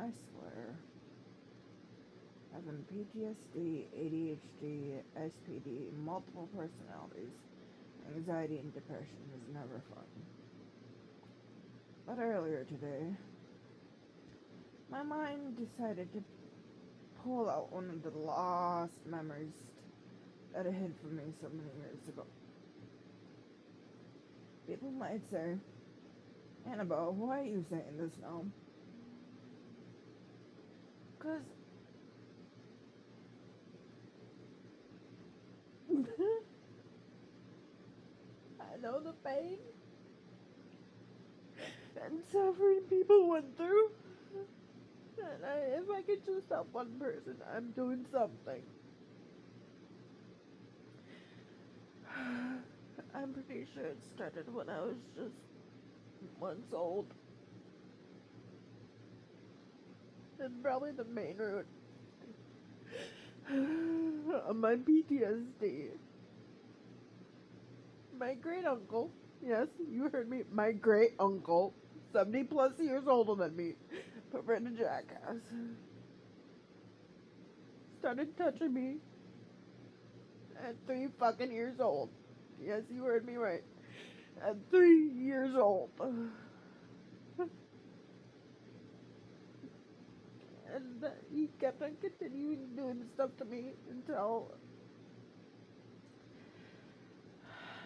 I swear. Having PTSD, ADHD, SPD, multiple personalities, anxiety, and depression is never fun. But earlier today, my mind decided to pull out one of the lost memories that it hid from me so many years ago. People might say, Annabelle, why are you saying this now? Because I know the pain and suffering people went through. And if I could just help one person, I'm doing something. I'm pretty sure it started when I was just months old. And probably the main root of my PTSD. My great uncle, yes, you heard me, my great uncle, 70 plus years older than me, but ran a jackass, started touching me at 3 fucking years old. Yes, you heard me right. At 3 years old. And he kept on continuing doing stuff to me until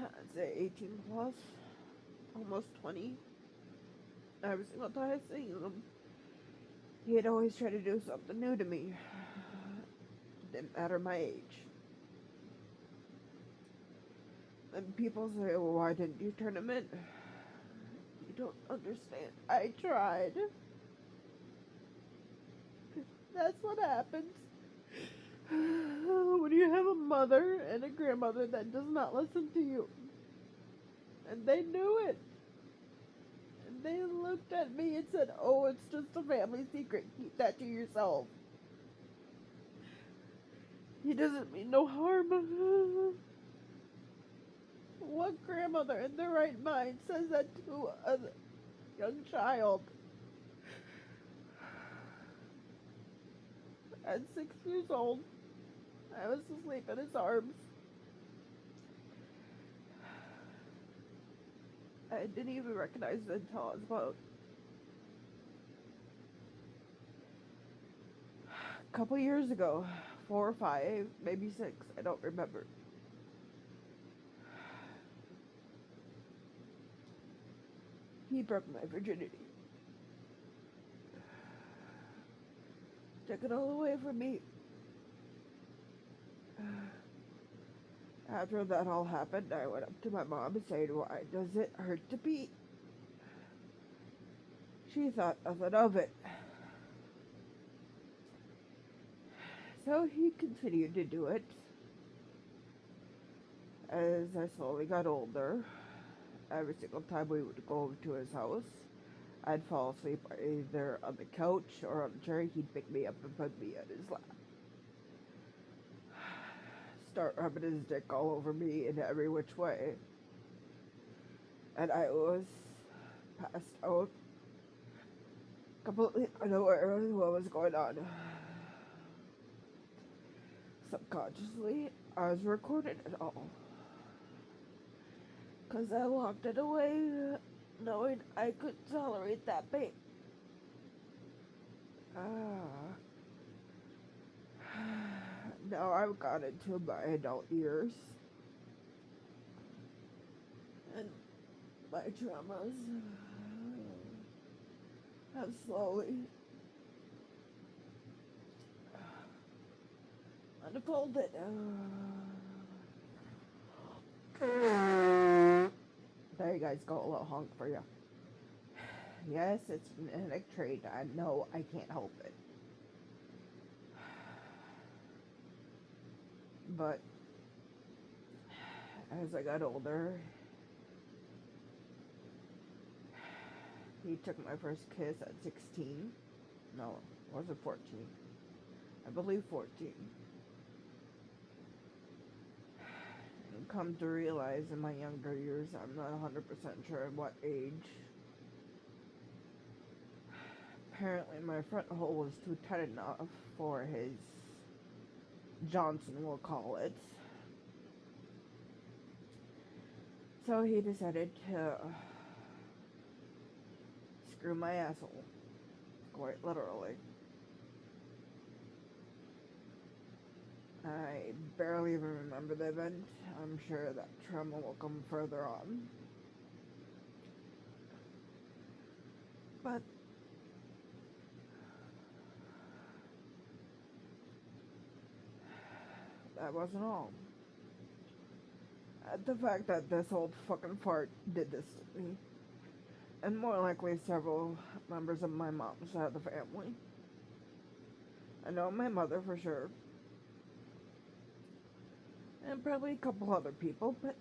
I'd say 18 plus, almost 20. Every single time I seen him, he'd always try to do something new to me. Didn't matter my age. And people say, well, why didn't you turn him in? You don't understand. I tried. That's what happens when you have a mother and a grandmother that does not listen to you. And they knew it. And they looked at me and said, oh, it's just a family secret. Keep that to yourself. He doesn't mean no harm. What grandmother in their right mind says that to a young child? At 6 years old, I was asleep in his arms. I didn't even recognize it until I was about a couple years ago. 4 or 5, maybe 6, I don't remember. He broke my virginity. Took it all away from me. After that all happened, I went up to my mom and said, why does it hurt to beat? She thought nothing of it. So he continued to do it. As I slowly got older, every single time we would go over to his house, I'd fall asleep either on the couch or on the chair. He'd pick me up and put me on his lap. Start rubbing his dick all over me in every which way. And I was passed out, completely unaware of what was going on. Subconsciously, I was recording it all. Because I walked it away knowing I couldn't tolerate that pain. Now I've got into my adult years. And my traumas have slowly unfolded. There you guys go, a little honk for you. Yes, it's an genetic trait. I know I can't help it. But as I got older, he took my first kiss at 16. No, was it 14? I believe 14. And come to realize in my younger years, I'm not 100% sure at what age, Apparently, my front hole was too tight enough for his Johnson, we'll call it. So he decided to screw my asshole, quite literally. I barely even remember the event. I'm sure that trauma will come further on. But that wasn't all. The fact that this old fucking fart did this to me, and more likely several members of my mom's side of the family. I know my mother for sure, and probably a couple other people, but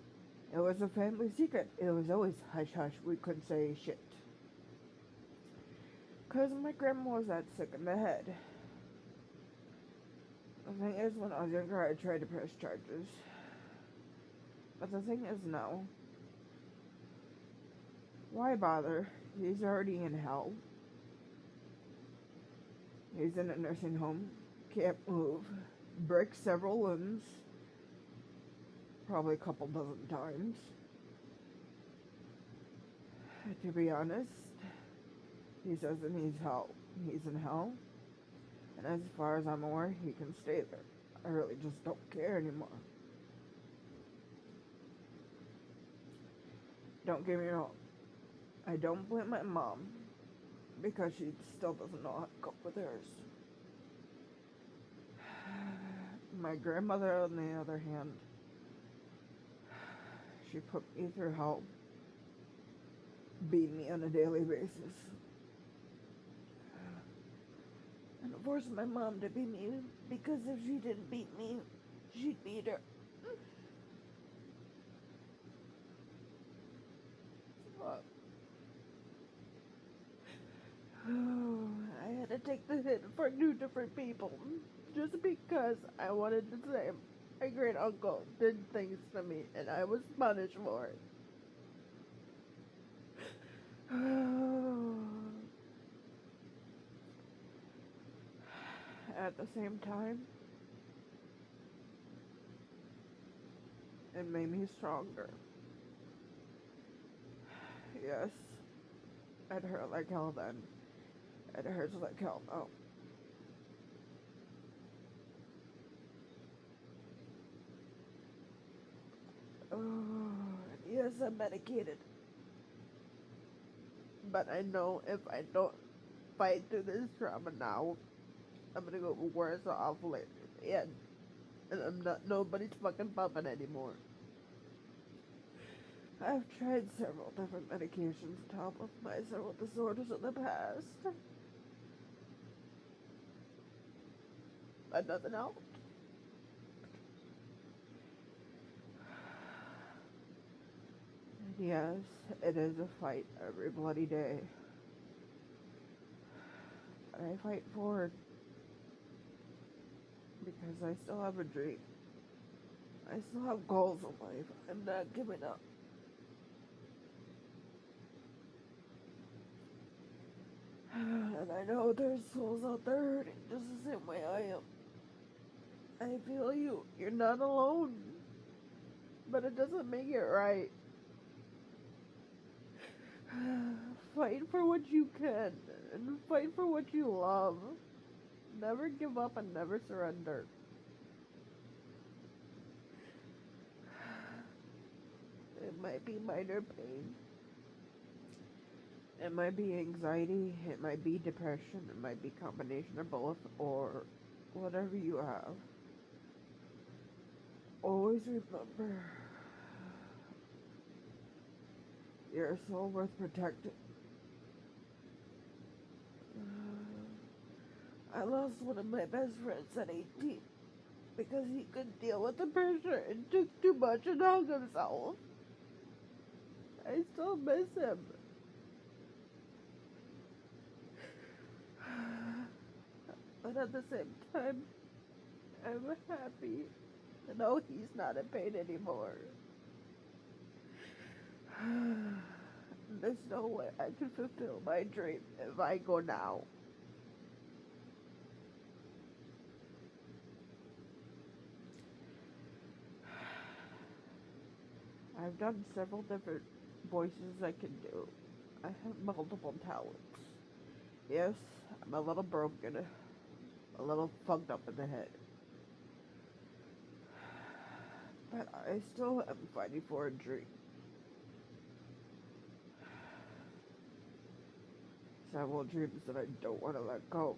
it was a family secret. It was always hush hush, we couldn't say shit. Cause my grandma was that sick in the head. The thing is, when I was younger, I tried to press charges. But the thing is, no. Why bother? He's already in hell. He's in a nursing home, can't move, breaks several limbs, probably a couple dozen times. To be honest, he says that he's in hell, and as far as I'm aware, he can stay there. I really just don't care anymore. Don't get me wrong, I don't blame my mom, because she still doesn't know how to cope with hers. My grandmother, on the other hand, she put me through hell, beat me on a daily basis, and forced my mom to beat me, because if she didn't beat me, she'd beat her. I had to take the hit for 2 different people, just because I wanted to say my great uncle did things to me, and I was punished for it. At the same time, it made me stronger. Yes, it hurt like hell then. It hurts like hell now. Yes, I'm medicated. But I know if I don't fight through this trauma now, I'm gonna go worse off later. And I'm not nobody's fucking puppet anymore. I've tried several different medications to help with my several disorders in the past. But nothing helped. Yes, it is a fight every bloody day. But I fight forward because I still have a dream. I still have goals in life. I'm not giving up. And I know there's souls out there hurting just the same way I am. I feel you. You're not alone. But it doesn't make it right. Fight for what you can. And fight for what you love. Never give up and never surrender. It might be minor pain. It might be anxiety. It might be depression. It might be a combination of both, or whatever you have. Always remember, you're so worth protecting. I lost one of my best friends at 18 because he couldn't deal with the pressure and took too much and hung himself. I still miss him. But at the same time, I'm happy to know he's not in pain anymore. There's no way I can fulfill my dream if I go now. I've done several different voices I can do. I have multiple talents. Yes, I'm a little broken, a little fucked up in the head. But I still am fighting for a dream. Several dreams that I don't want to let go.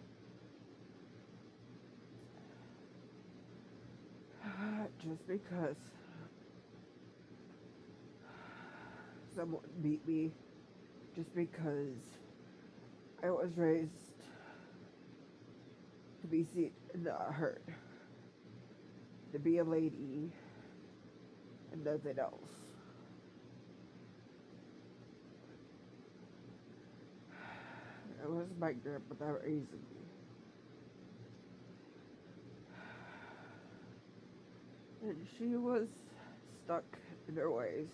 Just because someone beat me, just because I was raised to be seen and not heard, to be a lady and nothing else. It was my grandpa that raised me. And she was stuck in her ways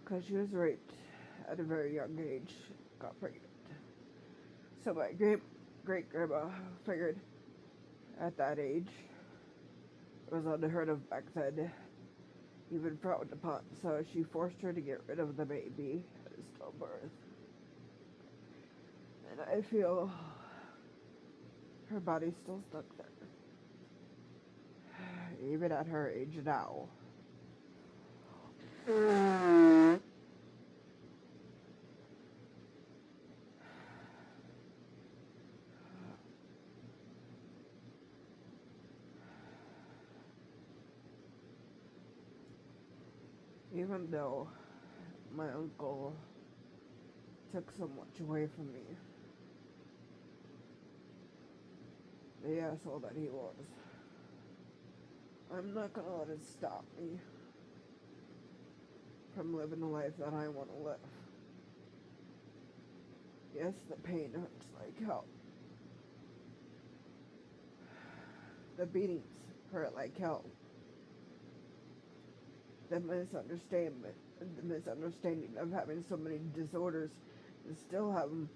because she was raped at a very young age, got pregnant. So my great grandma figured at that age it was unheard of back then, even frowned upon. So she forced her to get rid of the baby at stillbirth. And I feel her body's still stuck there, even at her age now. Even though my uncle took so much away from me, the asshole that he was, I'm not gonna let it stop me from living the life that I want to live. Yes, the pain hurts like hell. The beatings hurt like hell. The misunderstanding of having so many disorders and still have them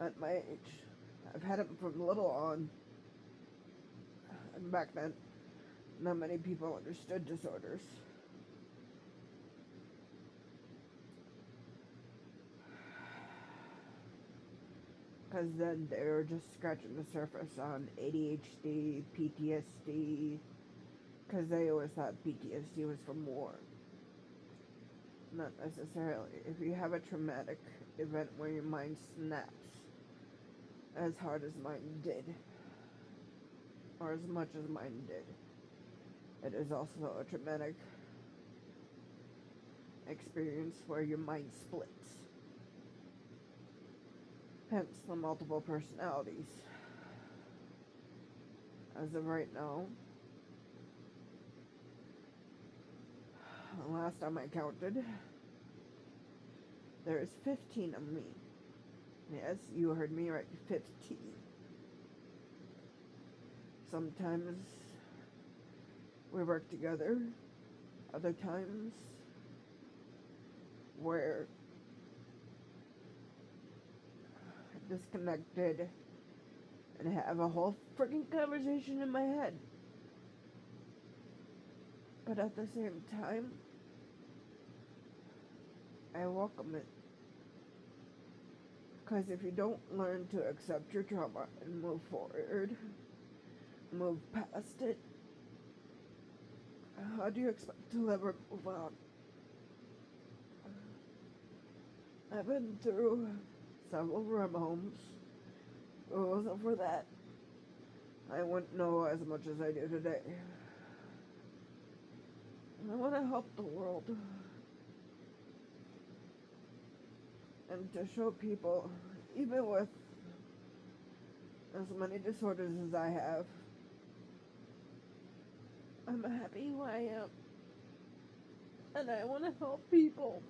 at my age. I've had them from little on, and back then, not many people understood disorders. Because then they were just scratching the surface on ADHD, PTSD, because they always thought PTSD was from war. Not necessarily. If you have a traumatic event where your mind snaps as hard as mine did, or as much as mine did, it is also a traumatic experience where your mind splits. Hence the multiple personalities. As of right now, the last time I counted, there is 15 of me. Yes, you heard me right, 15. Sometimes we work together, other times we're disconnected and have a whole freaking conversation in my head. But at the same time, I welcome it. Because if you don't learn to accept your trauma and move forward, move past it, how do you expect to ever move on? I've been through several rehab homes. If it wasn't for that, I wouldn't know as much as I do today. And I want to help the world. And to show people, even with as many disorders as I have, I'm happy who I am. And I want to help people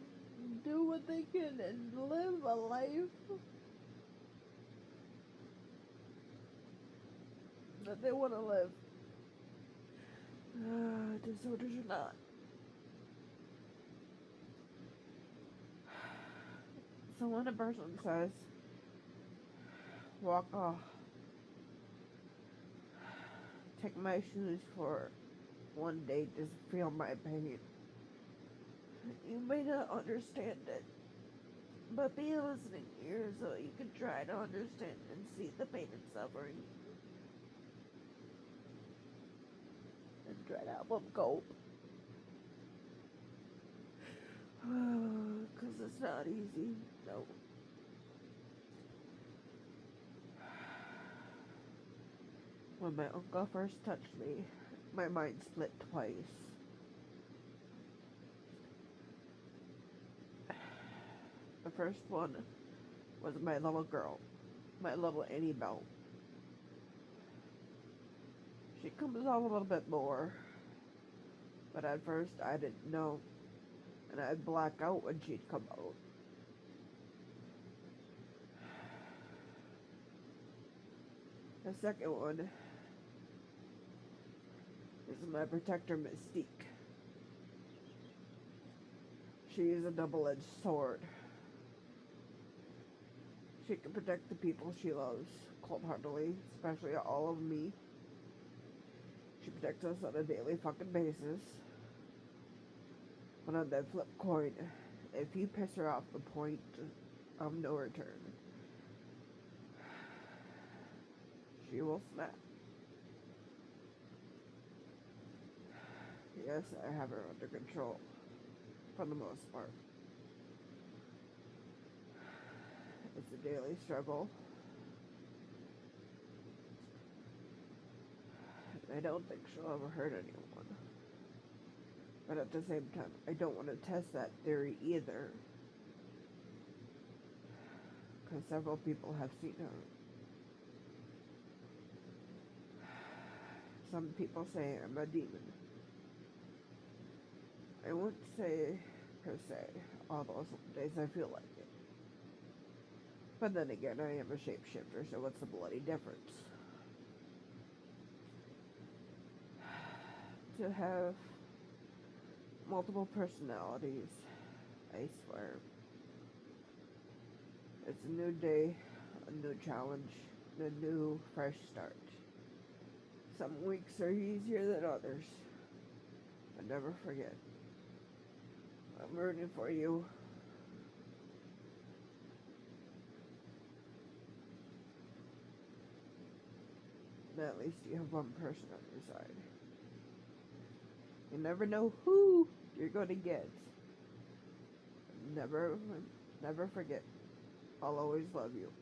do what they can and live a life that they want to live. Disorders or not. So when a person says, walk off, take my shoes for one day, just feel my pain. You may not understand it, but be a listening ear so you can try to understand and see the pain and suffering and try to help them cope. Because it's not easy. No. When my uncle first touched me, my mind split twice. The first one was my little girl, my little Annie Bell. She comes out a little bit more, but at first I didn't know, and I'd black out when she'd come out. The second one is my protector Mystique. She is a double-edged sword. She can protect the people she loves cold-heartedly, especially all of me. She protects us on a daily fucking basis. But on that flip coin, if you piss her off the point of no return, she will snap. Yes, I have her under control, for the most part. It's a daily struggle. I don't think she'll ever hurt anyone. But at the same time, I don't want to test that theory either. Because several people have seen her. Some people say I'm a demon. I won't say per se, although some days I feel like it. But then again, I am a shapeshifter, so what's the bloody difference? To have multiple personalities, I swear. It's a new day, a new challenge, and a new fresh start. Some weeks are easier than others, but never forget. I'm rooting for you. And at least you have one person on your side. You never know who you're going to get. Never forget. I'll always love you.